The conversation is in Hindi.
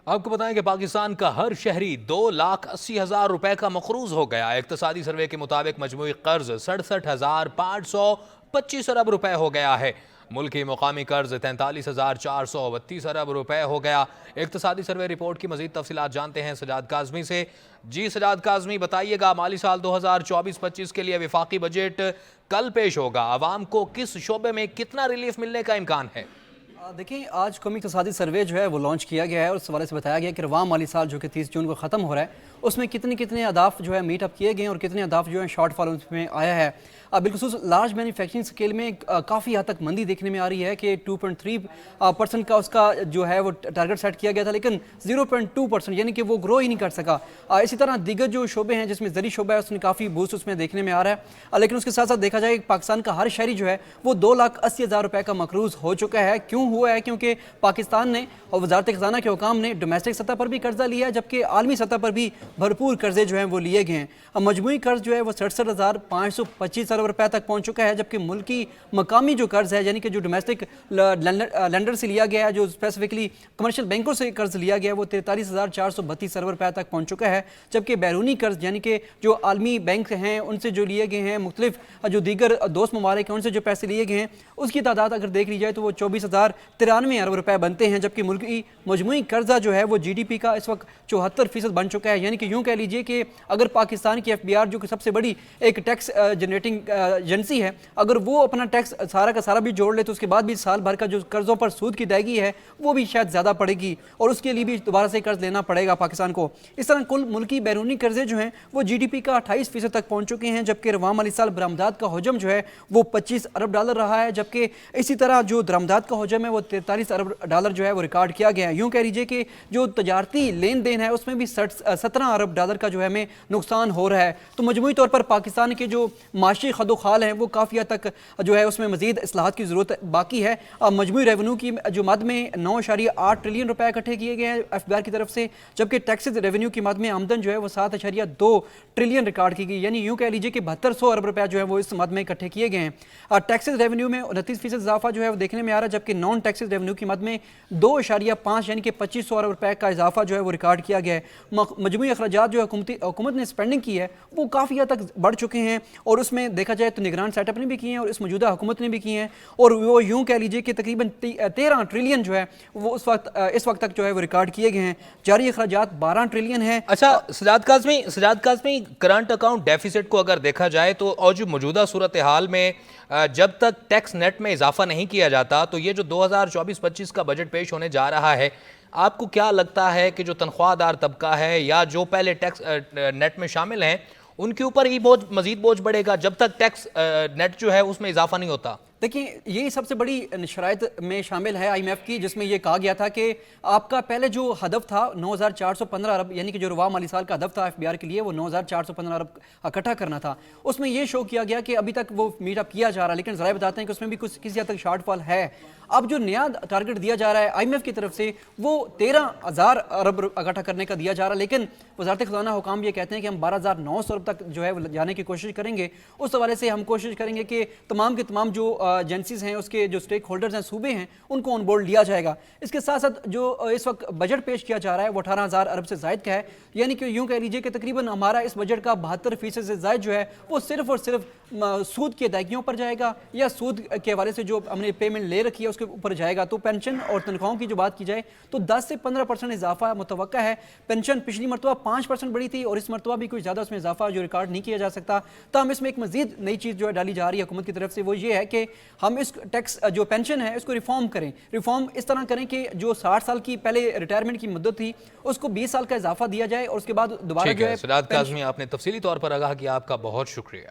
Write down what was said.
आपको बताएं कि पाकिस्तान का हर शहरी 2,80,000 रुपए का मकरूज हो गया। इक्तसादी सर्वे के मुताबिक मजमूई कर्ज 67,525 अरब रुपए हो गया है। मुल्की मुकामी कर्ज 43,432 अरब रुपए हो गया। इक्तसादी सर्वे रिपोर्ट की मजीद तफसीलात जानते हैं सजाद काजमी से। जी सजाद काजमी, बताइएगा माली साल 2024-25 के लिए वफाकी बजट कल पेश होगा। आवाम को किस शोबे में कितना रिलीफ मिलने का इम्कान है? देखिए, आज कौमी इक़्तिसादी सर्वे जो है वो लॉन्च किया गया है और उस हवाले से बताया गया कि रवां माली साल जो कि 30 जून को ख़त्म हो रहा है उसमें कितने अहदाफ जो है मीट अप किए गए हैं और कितने अहदाफ जो है शॉर्टफॉल उसमें आया है। बिलखुसूस लार्ज मैन्युफैक्चरिंग स्केल में काफ़ी हद तक मंदी देखने में आ रही है कि 2.3% का उसका जो है वो टारगेट सेट किया गया था, लेकिन 0.2% यानी कि वो ग्रो ही नहीं कर सका। इसी तरह दीगर जो शोबे हैं जिसमें ज़री शोबा है उसने काफ़ी बूस्ट उसमें देखने में आ रहा है, लेकिन उसके साथ साथ देखा जाए पाकिस्तान का हर शहरी जो है वो 2,80,000 रुपये का मकरूज हो चुका है। क्यों हुआ है? क्योंकि पाकिस्तान ने और वजारत ख़जाना के हुकाम ने डोमेस्टिक सतह पर भी कर्जा लिया है, जबकि आलमी सतह पर भी भरपूर कर्जे जो हैं वो लिए गए हैं। अब मजमूई कर्ज जो है वो 67,525 अरब रुपये तक पहुंच चुका है, जबकि मुल्की मकामी जो कर्ज है यानी कि जो डोमेस्टिक लेंडर से लिया गया है, जो स्पेसिफिकली कमर्शियल बैंकों से कर्ज लिया गया है, वो 43,432 अरब रुपये तक पहुंच चुका है। जबकि बैरूनी कर्ज यानी कि जो आलमी बैंक हैं उनसे जो लिए गए हैं, मुख्तलिफ जो दीगर दोस्त ममालिक हैं उनसे जो पैसे लिए गए हैं, उसकी तादाद अगर देख ली जाए तो वो 24,093 अरब रुपये बनते हैं। जबकि मुल्की मजमूई कर्जा जो है वो GDP का इस वक्त 74% बन चुका है। यानी कि यूँ कह लीजिए कि अगर पाकिस्तान की FBR जो कि सबसे बड़ी एक टैक्स जनरेटिंग एजेंसी है, अगर वो अपना टैक्स सारा का सारा भी जोड़ ले तो उसके बाद भी साल भर का जो कर्जों पर सूद की अदायगी है वो भी शायद ज़्यादा पड़ेगी और उसके लिए भी दोबारा से कर्ज लेना पड़ेगा पाकिस्तान को। इस तरह कुल मुल्की बैरूनी कर्जे जो हैं वो GDP का 28% तक पहुँच चुके हैं। जबकि रवां माली साल बरामदात का हजम जो है वो $25 अरब रहा है, जबकि इसी तरह जो दरामदात का हजम है वो $43 अरब जो है वो रिकॉर्ड किया गया है। यूँ कह लीजिए कि जो तजारती लेन देन है उसमें भी 17 अरब डॉलर का जो है हमें नुकसान हो रहा है। तो मजमूई तौर पर पाकिस्तान के जो माशी खदोखाल हैं वो काफ़ी हद तक जो है उसमें मजीद इस्लाहात की ज़रूरत बाकी है। मजमूई रेवेन्यू की जो मद में 9.8 ट्रिलियन रुपए इकट्ठे किए गए हैं FBR की तरफ से, जबकि टैक्सेस रेवेन्यू की मद में आमदन जो है वो 7.2 ट्रिलियन रिकॉर्ड की गई। यानी यूँ कह लीजिए कि 7200 अरब रुपये जो है वो इस मद में इकट्ठे किए गए हैं। टैक्सेस रेवेन्यू में 29% इजाफा जो है वो देखने में आ रहा है, जबकि नॉन टैक्सेस रेवेन्यू की मद में 2.5 यानी कि 2500 अरब रुपए का इजाफा जो है वो रिकॉर्ड किया गया है। मजमूई अखराजात जो हुकूमत ने स्पेंडिंग की है वो काफ़ी हद तक बढ़ चुके हैं और उसमें देखा जाए तो निगरान सेटअप ने भी किए हैं और इस मौजूदा हुकूमत ने भी किए हैं और वो यूँ कह लीजिए कि तकरीबन 13 ट्रिलियन जो है वो इस वक्त तक जो है वो रिकॉर्ड किए गए हैं। जारी अखराजात 12 ट्रिलियन है। अच्छा Sajjad Kazmi, current account deficit को अगर देखा जाए तो और जो मौजूदा सूरत हाल में जब तक टैक्स नेट में इजाफा नहीं किया जाता तो ये जो 2024-25 का बजट पेश होने जा रहा है, आपको क्या लगता है कि जो तनख्वाहदार तबका है या जो पहले टैक्स नेट में शामिल हैं उनके ऊपर ही मजीद बोझ बढ़ेगा जब तक टैक्स नेट जो है उसमें इजाफा नहीं होता? देखिए, यही सबसे बड़ी शराइत में शामिल है IMF की, जिसमें यह कहा गया था कि आपका पहले जो हदफ था 9,415 अरब यानी कि जो रवां माली साल का हदफ था FBR के लिए वो 9,415 अरब इकट्ठा करना था। उसमें यह शो किया गया कि अभी तक वो मीट अप किया जा रहा है, लेकिन ज़राए बताते हैं कि उसमें भी कुछ किसी हद तक शॉर्टफॉल है। अब जो नया टारगेट दिया जा रहा है IMF की तरफ से वो 13,000 अरब इकट्ठा करने का दिया जा रहा है, लेकिन वजारत ख़ज़ाना हुकाम ये कहते हैं कि हम 12,900 अरब तक जो है जाने की कोशिश करेंगे। उस हवाले से हम कोशिश करेंगे कि तमाम के तमाम जो एजेंसीज हैं उसके जो स्टेक होल्डर्स हैं, सूबे हैं, उनको ऑन बोर्ड लिया जाएगा। इसके साथ साथ जो इस वक्त बजट पेश किया जा रहा है वो 18,000 अरब से ज़ायद का है। यानी कि यूँ कह लीजिए कि तकरीबन हमारा इस बजट का 72% से ज़ायद जो है वो सिर्फ और सिर्फ सूद की अदायगियों पर जाएगा या सूद के हवाले से जो हमने पेमेंट ले रखी है उसके ऊपर जाएगा। तो पेंशन और तनख्वाहों की जो बात की जाए तो 10 से 15% इजाफा मुतवक्का है। पेंशन पिछली मरतबा 5% बढ़ी थी और इस मरतबा भी कोई ज़्यादा उसमें इजाफा जो रिकॉर्ड नहीं किया जा सकता। तो हम इसमें एक मजीद नई चीज़ जो है डाली जा रही है हुकूमत की तरफ से, वो ये है कि हम इस टैक्स जो पेंशन है इसको रिफॉर्म करें। रिफॉर्म इस तरह करें कि जो 60 साल की पहले रिटायरमेंट की मुद्दत थी उसको 20 साल का इजाफा दिया जाए और उसके बाद दोबारा जो है। सजाद काज़मी, आपने तफसीली तौर पर आगाह किया, आपका बहुत शुक्रिया।